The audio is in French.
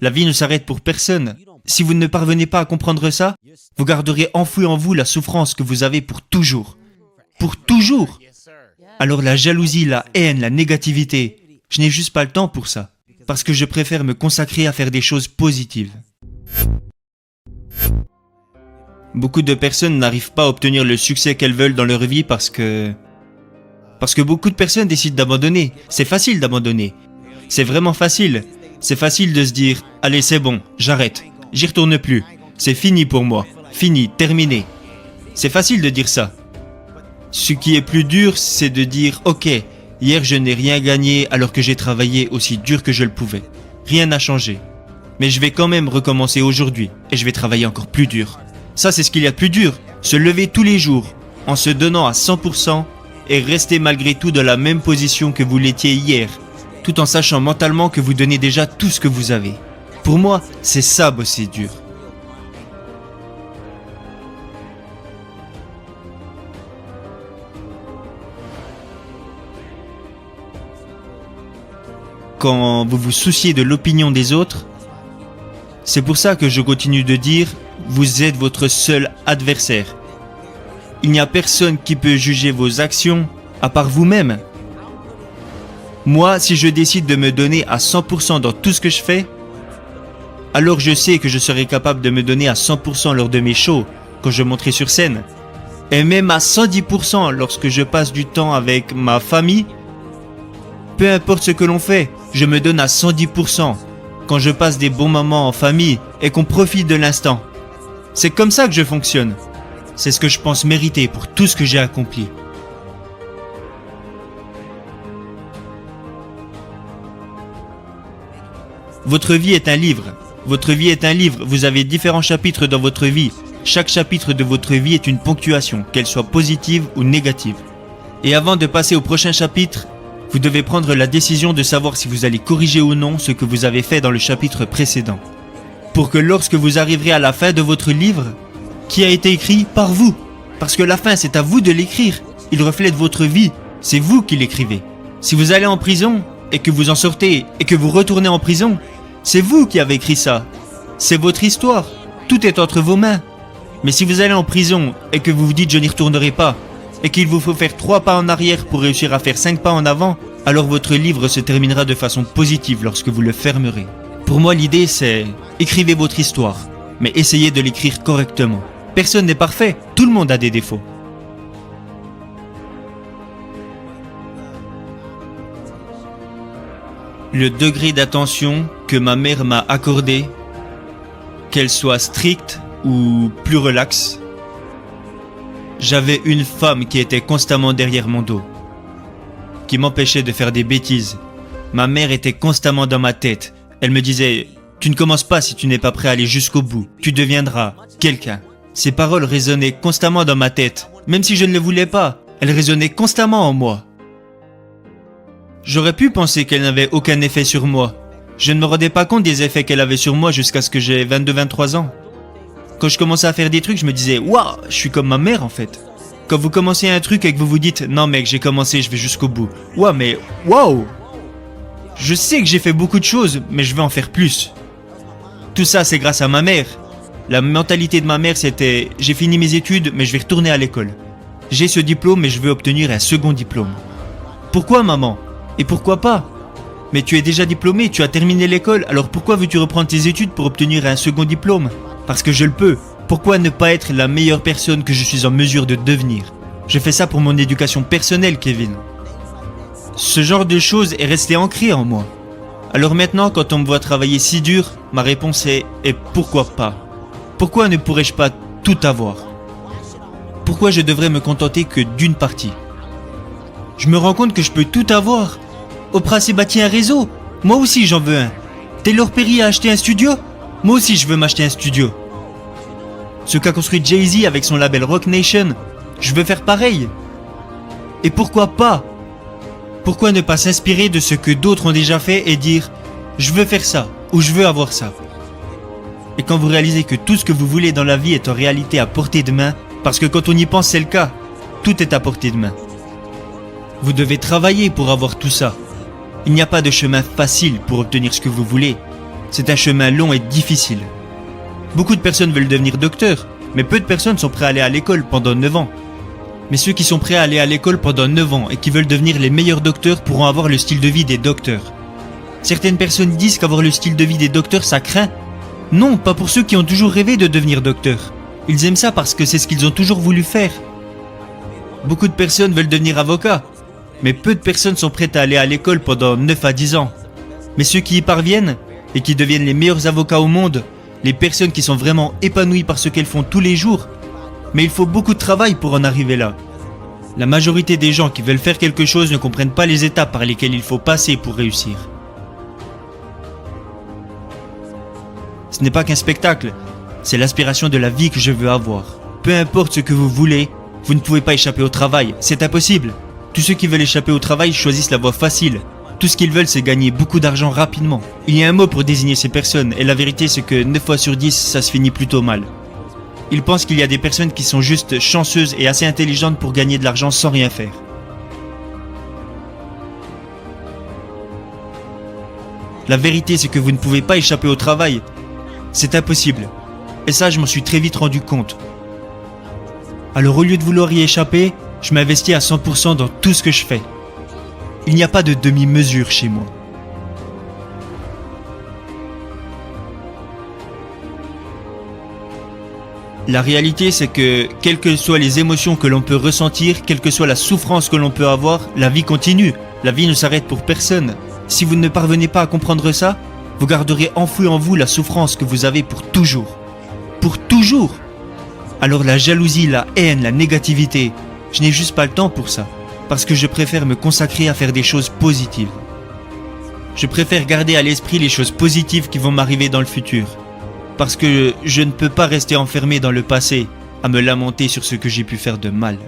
La vie ne s'arrête pour personne. Si vous ne parvenez pas à comprendre ça, vous garderez enfoui en vous la souffrance que vous avez pour toujours. Pour toujours. Alors la jalousie, la haine, la négativité, je n'ai juste pas le temps pour ça. Parce que je préfère me consacrer à faire des choses positives. Beaucoup de personnes n'arrivent pas à obtenir le succès qu'elles veulent dans leur vie parce que beaucoup de personnes décident d'abandonner. C'est facile d'abandonner. C'est vraiment facile. C'est facile de se dire « Allez, c'est bon, j'arrête. J'y retourne plus. C'est fini pour moi. Fini, terminé. » C'est facile de dire ça. Ce qui est plus dur, c'est de dire « Ok, hier je n'ai rien gagné alors que j'ai travaillé aussi dur que je le pouvais. Rien n'a changé. Mais je vais quand même recommencer aujourd'hui et je vais travailler encore plus dur. » Ça, c'est ce qu'il y a de plus dur. Se lever tous les jours en se donnant à 100% et rester malgré tout dans la même position que vous l'étiez hier, tout en sachant mentalement que vous donnez déjà tout ce que vous avez. Pour moi, c'est ça bosser dur. Quand vous vous souciez de l'opinion des autres, c'est pour ça que je continue de dire « Vous êtes votre seul adversaire ». Il n'y a personne qui peut juger vos actions à part vous-même. Moi, si je décide de me donner à 100% dans tout ce que je fais, alors je sais que je serai capable de me donner à 100% lors de mes shows, quand je monterai sur scène. Et même à 110% lorsque je passe du temps avec ma famille. Peu importe ce que l'on fait, je me donne à 110% quand je passe des bons moments en famille et qu'on profite de l'instant. C'est comme ça que je fonctionne. C'est ce que je pense mériter pour tout ce que j'ai accompli. Votre vie est un livre. Votre vie est un livre. Vous avez différents chapitres dans votre vie. Chaque chapitre de votre vie est une ponctuation, qu'elle soit positive ou négative. Et avant de passer au prochain chapitre, vous devez prendre la décision de savoir si vous allez corriger ou non ce que vous avez fait dans le chapitre précédent. Pour que lorsque vous arriverez à la fin de votre livre, qui a été écrit par vous. Parce que la fin, c'est à vous de l'écrire. Il reflète votre vie. C'est vous qui l'écrivez. Si vous allez en prison et que vous en sortez et que vous retournez en prison, c'est vous qui avez écrit ça. C'est votre histoire. Tout est entre vos mains. Mais si vous allez en prison et que vous vous dites « je n'y retournerai pas » et qu'il vous faut faire 3 pas en arrière pour réussir à faire 5 pas en avant, alors votre livre se terminera de façon positive lorsque vous le fermerez. Pour moi, l'idée c'est écrivez votre histoire, mais essayez de l'écrire correctement. Personne n'est parfait, tout le monde a des défauts. Le degré d'attention que ma mère m'a accordé, qu'elle soit stricte ou plus relaxe, j'avais une femme qui était constamment derrière mon dos, qui m'empêchait de faire des bêtises. Ma mère était constamment dans ma tête. Elle me disait « Tu ne commences pas si tu n'es pas prêt à aller jusqu'au bout. Tu deviendras quelqu'un. » Ces paroles résonnaient constamment dans ma tête. Même si je ne le voulais pas, elles résonnaient constamment en moi. J'aurais pu penser qu'elle n'avait aucun effet sur moi. Je ne me rendais pas compte des effets qu'elle avait sur moi jusqu'à ce que j'ai 22-23 ans. Quand je commençais à faire des trucs, je me disais « Waouh, je suis comme ma mère en fait. » Quand vous commencez un truc et que vous vous dites « Non mec, j'ai commencé, je vais jusqu'au bout. » Waouh, mais waouh! Je sais que j'ai fait beaucoup de choses, mais je veux en faire plus. Tout ça, c'est grâce à ma mère. La mentalité de ma mère, c'était « J'ai fini mes études, mais je vais retourner à l'école. J'ai ce diplôme, mais je veux obtenir un second diplôme. » Pourquoi, maman? Et pourquoi pas? Mais tu es déjà diplômé, tu as terminé l'école, alors pourquoi veux-tu reprendre tes études pour obtenir un second diplôme? Parce que je le peux. Pourquoi ne pas être la meilleure personne que je suis en mesure de devenir? Je fais ça pour mon éducation personnelle, Kevin. Ce genre de choses est resté ancré en moi. Alors maintenant, quand on me voit travailler si dur, ma réponse est « Et pourquoi pas? Pourquoi ne pourrais-je pas tout avoir? Pourquoi je devrais me contenter que d'une partie? Je me rends compte que je peux tout avoir. Oprah s'est bâti un réseau. Moi aussi j'en veux un. Taylor Perry a acheté un studio. Moi aussi je veux m'acheter un studio. Ce qu'a construit Jay-Z avec son label Roc Nation, je veux faire pareil. Et pourquoi pas? Pourquoi ne pas s'inspirer de ce que d'autres ont déjà fait et dire « Je veux faire ça » ou « Je veux avoir ça ». Et quand vous réalisez que tout ce que vous voulez dans la vie est en réalité à portée de main, parce que quand on y pense c'est le cas, tout est à portée de main. Vous devez travailler pour avoir tout ça. Il n'y a pas de chemin facile pour obtenir ce que vous voulez. C'est un chemin long et difficile. Beaucoup de personnes veulent devenir docteurs, mais peu de personnes sont prêtes à aller à l'école pendant 9 ans. Mais ceux qui sont prêts à aller à l'école pendant 9 ans et qui veulent devenir les meilleurs docteurs pourront avoir le style de vie des docteurs. Certaines personnes disent qu'avoir le style de vie des docteurs, ça craint. Non, pas pour ceux qui ont toujours rêvé de devenir docteurs. Ils aiment ça parce que c'est ce qu'ils ont toujours voulu faire. Beaucoup de personnes veulent devenir avocats, mais peu de personnes sont prêtes à aller à l'école pendant 9 à 10 ans. Mais ceux qui y parviennent et qui deviennent les meilleurs avocats au monde, les personnes qui sont vraiment épanouies par ce qu'elles font tous les jours, mais il faut beaucoup de travail pour en arriver là. La majorité des gens qui veulent faire quelque chose ne comprennent pas les étapes par lesquelles il faut passer pour réussir. Ce n'est pas qu'un spectacle, c'est l'aspiration de la vie que je veux avoir. Peu importe ce que vous voulez, vous ne pouvez pas échapper au travail, c'est impossible. Tous ceux qui veulent échapper au travail choisissent la voie facile. Tout ce qu'ils veulent, c'est gagner beaucoup d'argent rapidement. Il y a un mot pour désigner ces personnes, et la vérité c'est que 9 fois sur 10, ça se finit plutôt mal. Ils pensent qu'il y a des personnes qui sont juste chanceuses et assez intelligentes pour gagner de l'argent sans rien faire. La vérité c'est que vous ne pouvez pas échapper au travail. C'est impossible. Et ça, je m'en suis très vite rendu compte. Alors au lieu de vouloir y échapper, je m'investis à 100% dans tout ce que je fais. Il n'y a pas de demi-mesure chez moi. La réalité, c'est que, quelles que soient les émotions que l'on peut ressentir, quelle que soit la souffrance que l'on peut avoir, la vie continue. La vie ne s'arrête pour personne. Si vous ne parvenez pas à comprendre ça, vous garderez enfoui en vous la souffrance que vous avez pour toujours. Pour toujours. Alors la jalousie, la haine, la négativité, je n'ai juste pas le temps pour ça. Parce que je préfère me consacrer à faire des choses positives. Je préfère garder à l'esprit les choses positives qui vont m'arriver dans le futur. Parce que je ne peux pas rester enfermé dans le passé, à me lamenter sur ce que j'ai pu faire de mal.